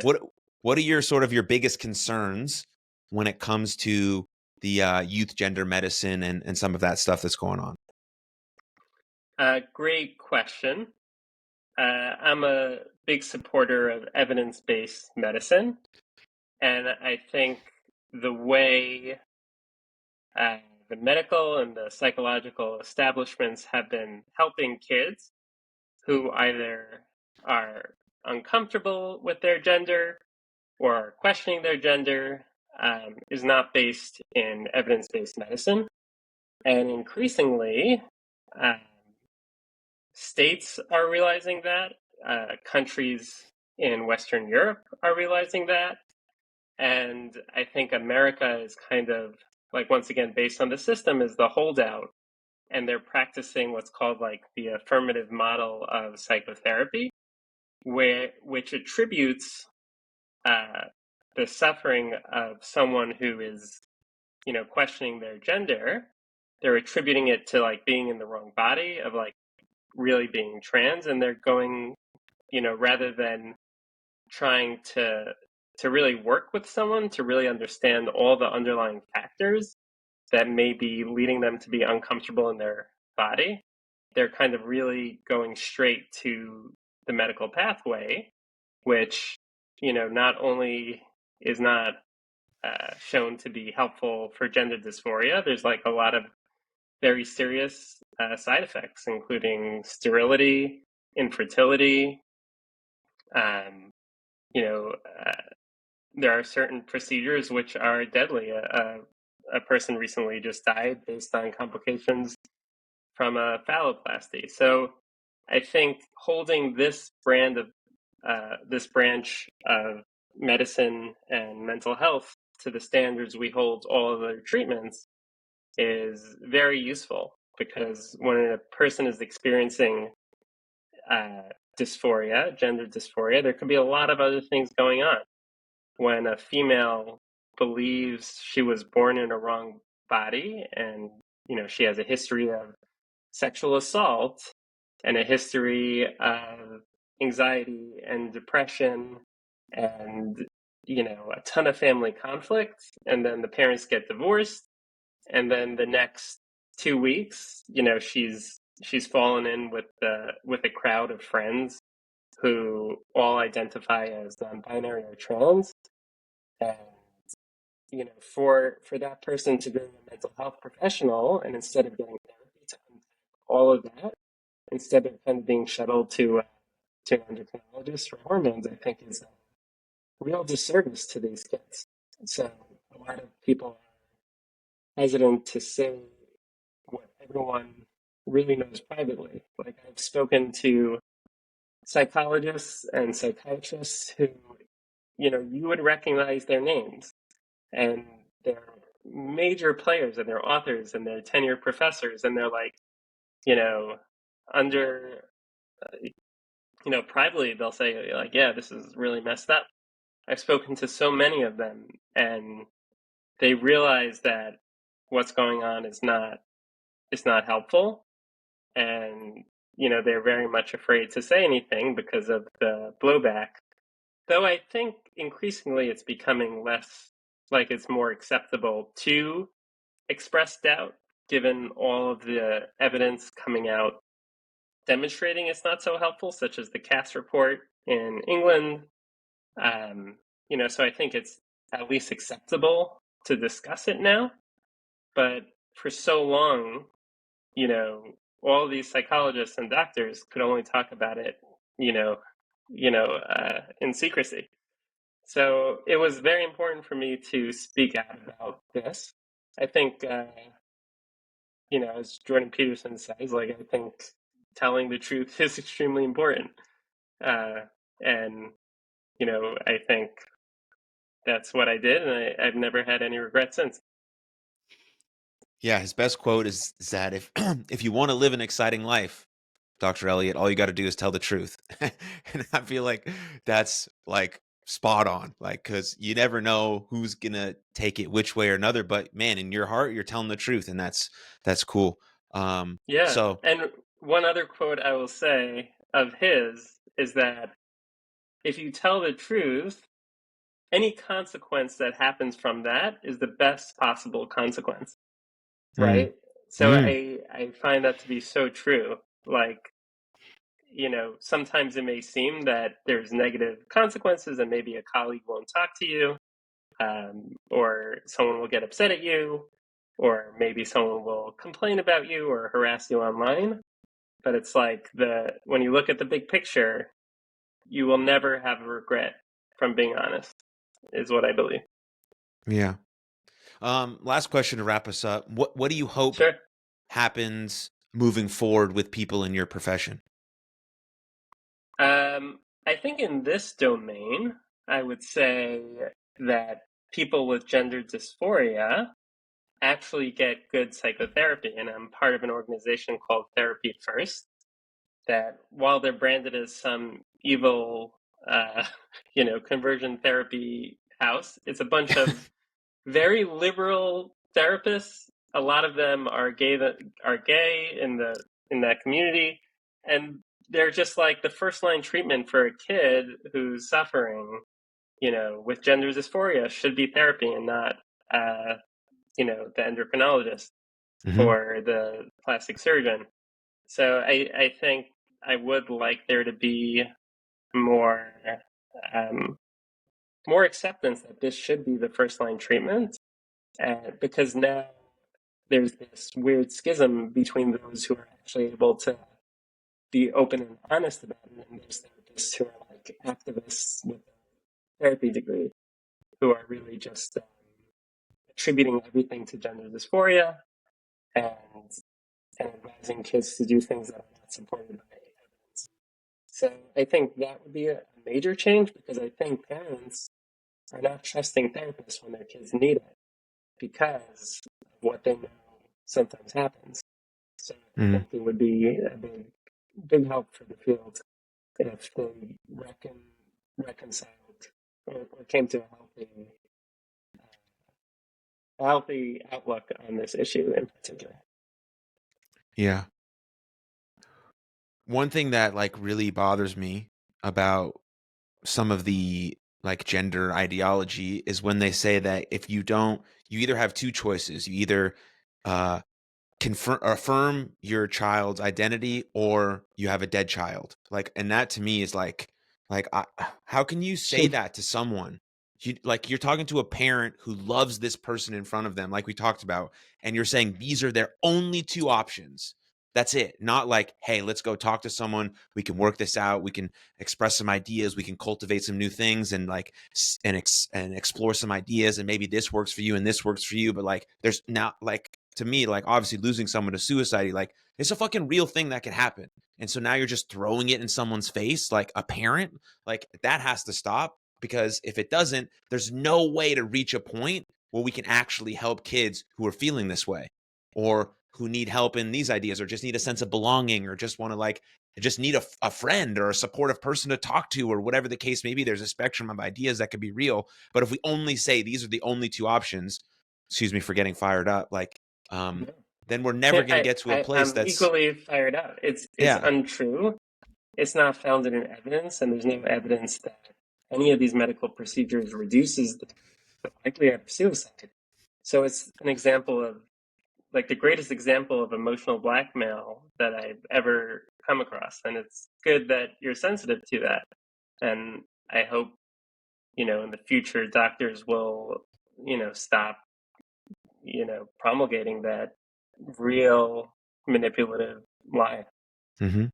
But what are your biggest concerns when it comes to the youth gender medicine and some of that stuff that's going on? great question. I'm a big supporter of evidence-based medicine, and I think the way uh, the medical and the psychological establishments have been helping kids who either are uncomfortable with their gender or are questioning their gender is not based in evidence-based medicine. And increasingly, um, states are realizing that, countries in Western Europe are realizing that. And I think America is kind of like, once again, based on the system, is the holdout. And they're practicing what's called like the affirmative model of psychotherapy, which attributes the suffering of someone who is, questioning their gender. They're attributing it to like being in the wrong body, of like really being trans, and they're going, rather than trying to really work with someone to really understand all the underlying factors that may be leading them to be uncomfortable in their body, they're kind of really going straight to the medical pathway, which, not only is not shown to be helpful for gender dysphoria, there's like a lot of very serious side effects, including sterility, infertility. Um, you know, there are certain procedures which are deadly. A person recently just died based on complications from a phalloplasty. So I think holding this this branch of medicine and mental health to the standards we hold all other treatments is very useful, because when a person is experiencing dysphoria, gender dysphoria, there could be a lot of other things going on. When a female believes she was born in a wrong body, and she has a history of sexual assault and a history of anxiety and depression and a ton of family conflict, and then the parents get divorced, and then the next 2 weeks, she's fallen in with a crowd of friends who all identify as non-binary or trans, and for that person to go to a mental health professional, and instead of getting therapy to unpack all of that, instead of kind of being shuttled to an endocrinologist for hormones, I think is a real disservice to these kids. So a lot of people are hesitant to say what everyone really knows privately. Like, I've spoken to psychologists and psychiatrists who, you would recognize their names, and they're major players, and they're authors, and they're tenured professors, and they're like, under, privately they'll say like, yeah, this is really messed up. I've spoken to so many of them, and they realize that what's going on is not helpful, and they're very much afraid to say anything because of the blowback. Though I think increasingly it's becoming less, like, it's more acceptable to express doubt, given all of the evidence coming out demonstrating it's not so helpful, such as the Cass report in England. So I think it's at least acceptable to discuss it now. But for so long, all these psychologists and doctors could only talk about it, in secrecy. So it was very important for me to speak out about this. I think, as Jordan Peterson says, like, I think telling the truth is extremely important. And, I think that's what I did, and I've never had any regrets since. Yeah, his best quote is that if if you want to live an exciting life, Dr. Elliot, all you got to do is tell the truth. And I feel like that's like spot on, like, because you never know who's gonna take it which way or another. But man, in your heart, you're telling the truth, and that's cool. Yeah. So And one other quote I will say of his is that if you tell the truth, any consequence that happens from that is the best possible consequence, Mm. right? So Mm. I find that to be so true. Like, sometimes it may seem that there's negative consequences and maybe a colleague won't talk to you, or someone will get upset at you, or maybe someone will complain about you or harass you online. But it's like when you look at the big picture, you will never have a regret from being honest, is what I believe. Yeah. Last question to wrap us up. What do you hope Sure. happens moving forward with people in your profession? I think in this domain, I would say that people with gender dysphoria actually get good psychotherapy. And I'm part of an organization called Therapy at First, that while they're branded as some evil, uh, conversion therapy house, it's a bunch of very liberal therapists. A lot of them are gay in that community, and they're just like the first line treatment for a kid who's suffering, with gender dysphoria should be therapy and not, the endocrinologist Hmm. or the plastic surgeon. So I think I would like there to be more um, more acceptance that this should be the first line treatment, because now there's this weird schism between those who are actually able to be open and honest about it, and those therapists who are like activists with a therapy degree, who are really just attributing everything to gender dysphoria and advising kids to do things that are not supported by evidence. So I think that would be a major change, because I think parents are not trusting therapists when their kids need it because of what they know sometimes happens. So I Hmm. think it would be a big help for the field if they reconciled, or came to a healthy outlook on this issue in particular. Yeah. One thing that like really bothers me about some of the like gender ideology is when they say that if you don't, you either have two choices. You either uh, confirm affirm your child's identity or you have a dead child. Like, and that to me is like how can you say that to someone? You're talking to a parent who loves this person in front of them, like we talked about, and you're saying these are their only two options. That's it. Not like, hey, let's go talk to someone. We can work this out. We can express some ideas. We can cultivate some new things and like and explore some ideas. And maybe this works for you and this works for you. But like, there's now like to me, like obviously losing someone to suicide, like it's a fucking real thing that can happen. And so now you're just throwing it in someone's face, like a parent, like that has to stop, because if it doesn't, there's no way to reach a point where we can actually help kids who are feeling this way or who need help in these ideas or just need a sense of belonging or just want to like just need a friend or a supportive person to talk to or whatever the case may be. There's a spectrum of ideas that could be real. But if we only say these are the only two options, excuse me for getting fired up, like um, then we're never going to get to a place I'm that's equally fired up. It's yeah. untrue. It's not founded in evidence, and there's no evidence that any of these medical procedures reduces the likelihood of suicide. So it's an example of, like, the greatest example of emotional blackmail that I've ever come across. And it's good that you're sensitive to that. And I hope, in the future, doctors will, stop, promulgating that real manipulative lie. Mm-hmm.